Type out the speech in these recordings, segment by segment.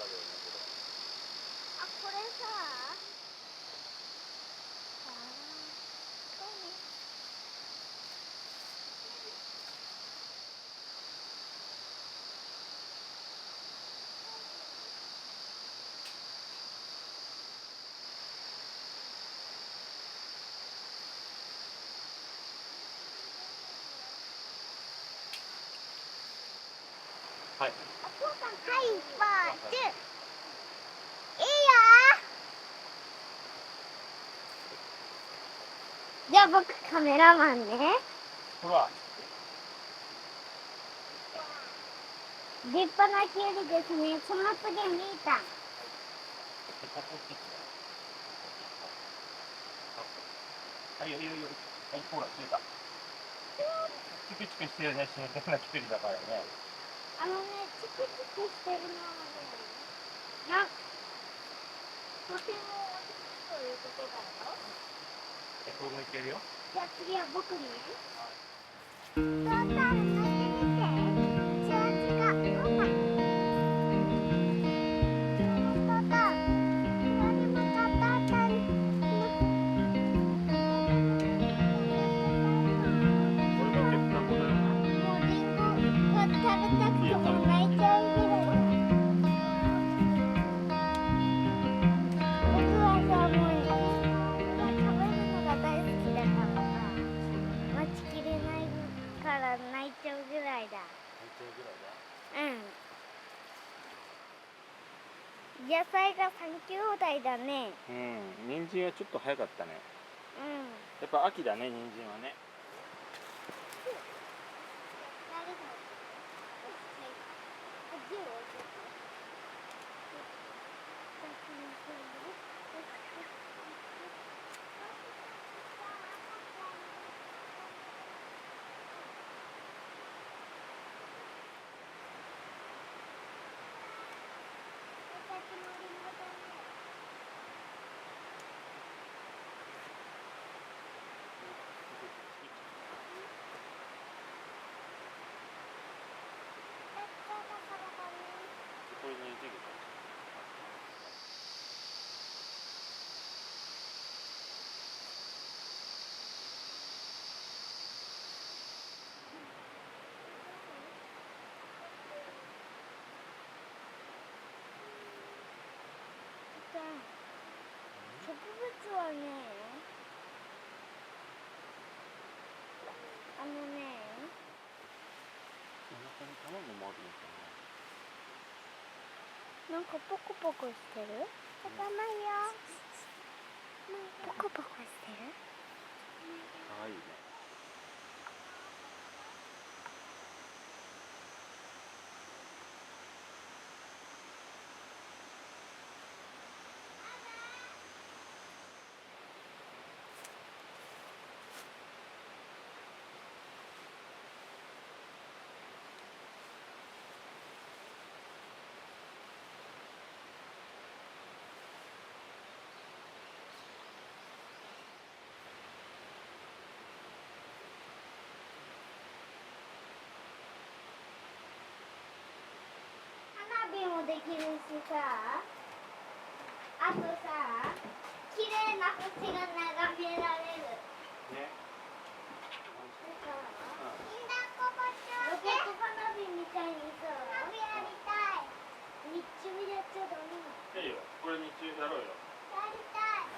あ、これさはい。お父さん、はい、ポーズ。いいよ。じゃあ僕カメラマンね。ほら。立派なキュウリですね。その次みーたん。はい、いいよ。はい、ほら、切れた。チクチクしてるね、新鮮なキュウリだからね。チクチクしてるのはね、とてもおいしいということだよ。これもいけるよ。じゃあ次は僕ね。父さん、乗ってみて。違う、父さん。泣いちゃうぐらいだ。野菜が3兄弟だね。人参はちょっと早かったね。うん。やっぱ秋だね、人参はね。これ抜いていけた。植物はね、お腹に卵もあるのかな。なんかポコポコしてる？頭よ。ポコポコしてる？かわいいね。花火もできるしさ、あとさ、綺麗な星が眺められる。ね。ロケット花火みたいにさ、花火やりたい。日中やっちゃダメなの？いいよ、これ日中やろうよ。やりたい。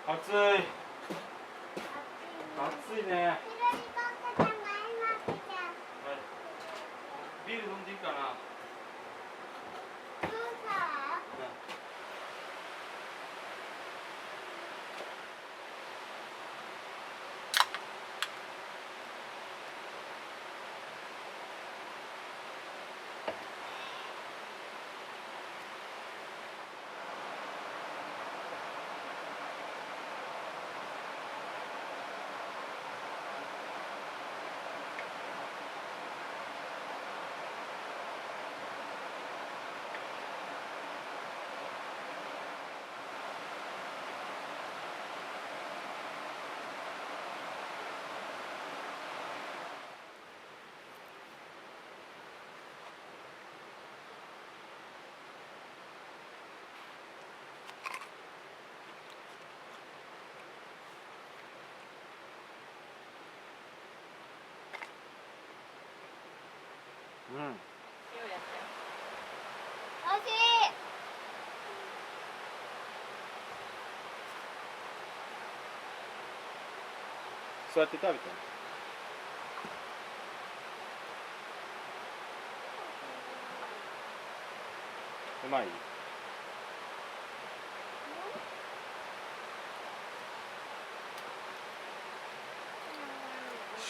暑い暑いね。暑いね。ひろりここちゃんが今来ちゃう。ビール飲んでいいかな。今日さ、うん。おいしい。そうやって食べて。うまい。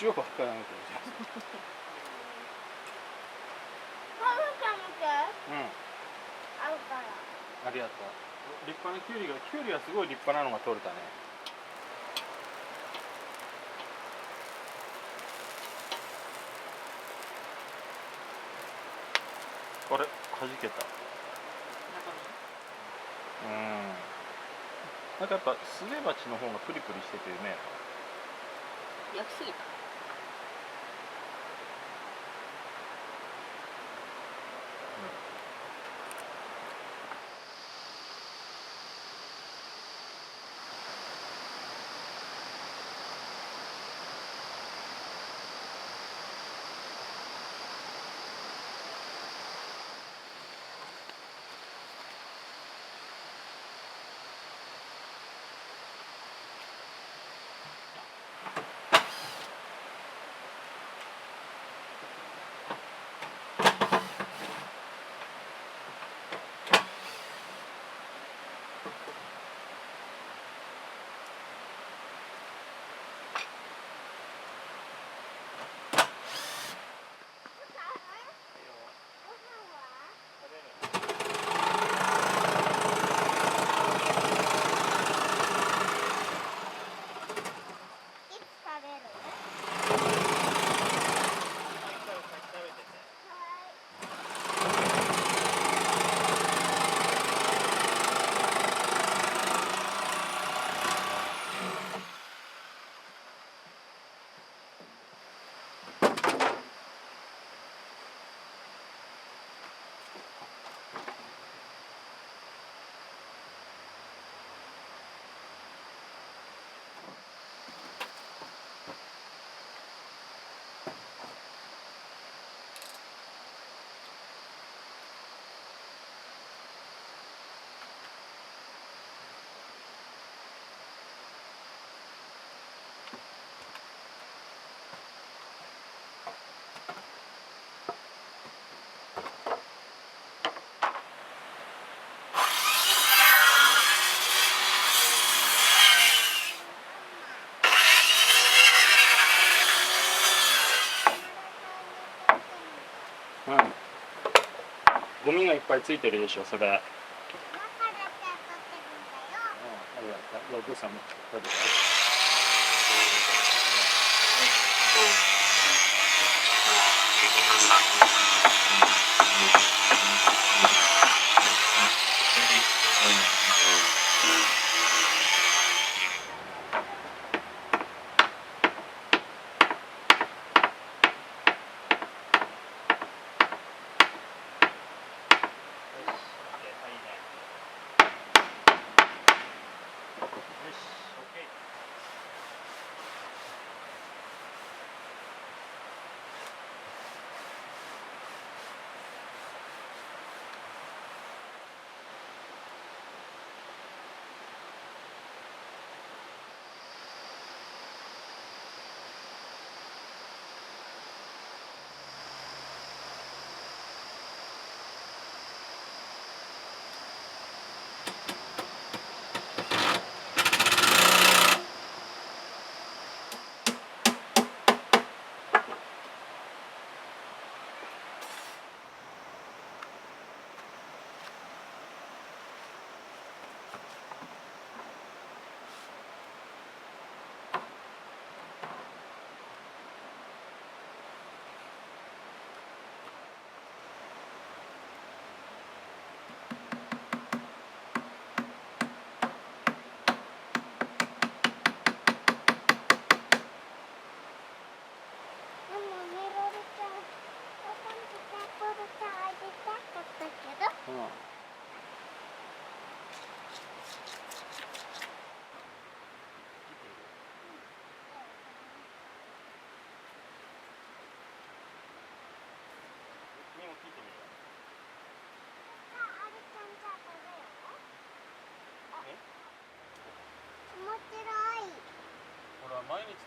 塩ばっかなんて。ハムかもて。うん。合うから。ありがとう。立派なキュウリがすごい立派なのが取れたね。あれ、弾けた。うん。なんかやっぱスズメバチの方がプリプリしててね。焼きすぎた。いつ食べる？うん。ゴミがいっぱいついてるでしょ、それ。中だけ取ってるんだよ。ありがとう。お父さんも食べて。よし、OK。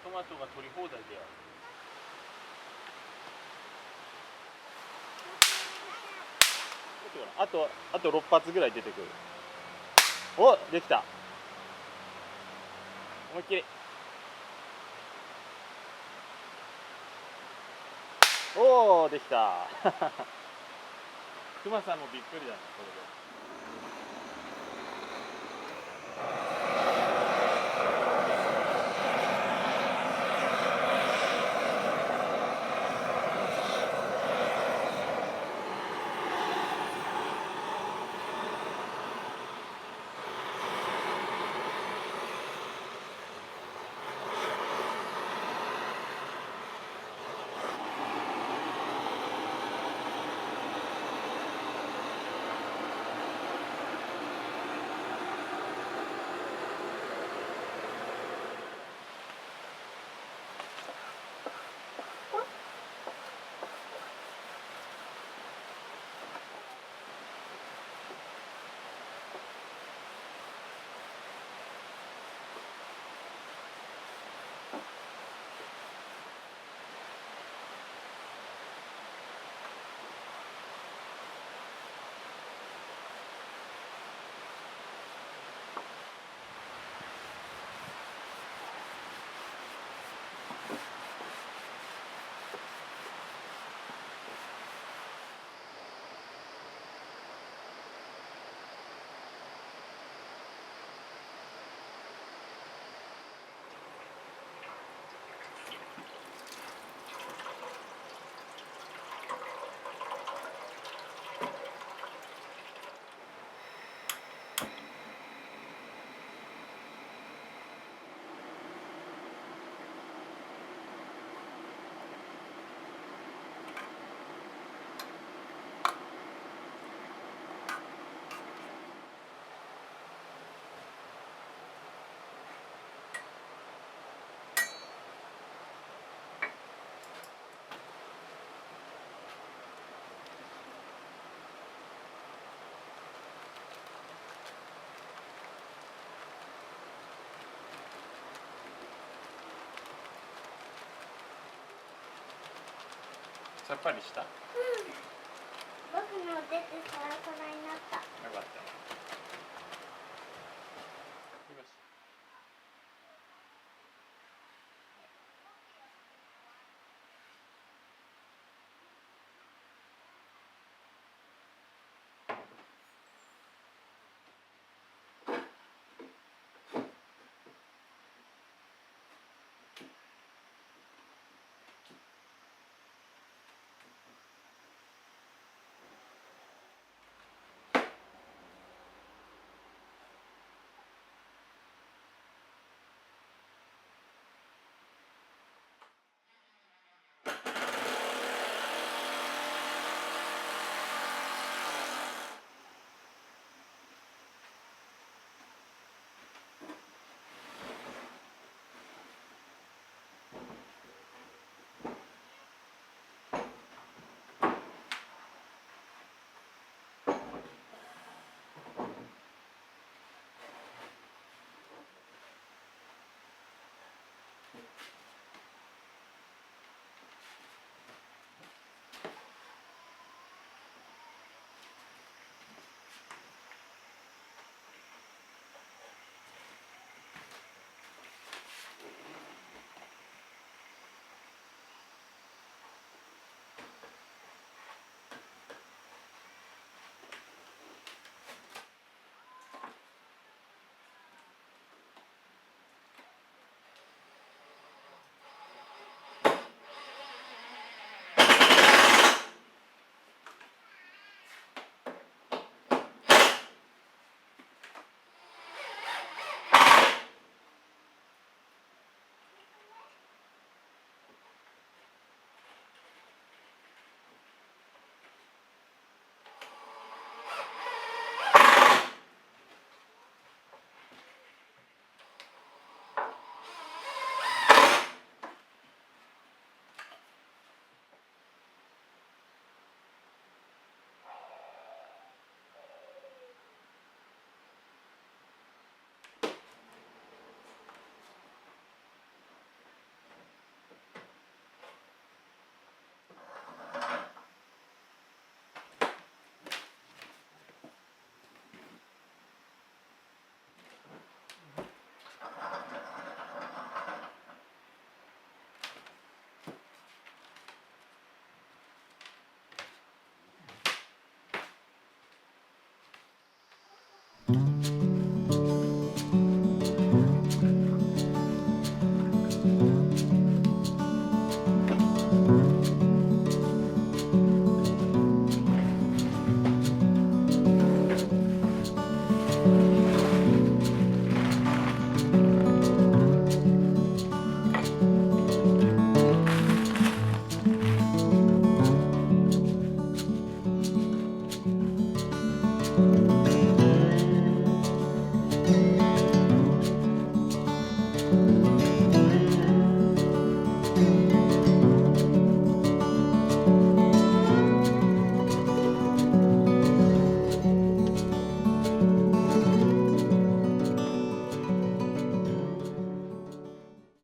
トマトが取り放題だよ。あと6発ぐらい出てくる。お、できた。思いっきり。おお、できた。クマさんもびっくりだね、これで。さっぱりした？僕の出てサラサラになった。よかった。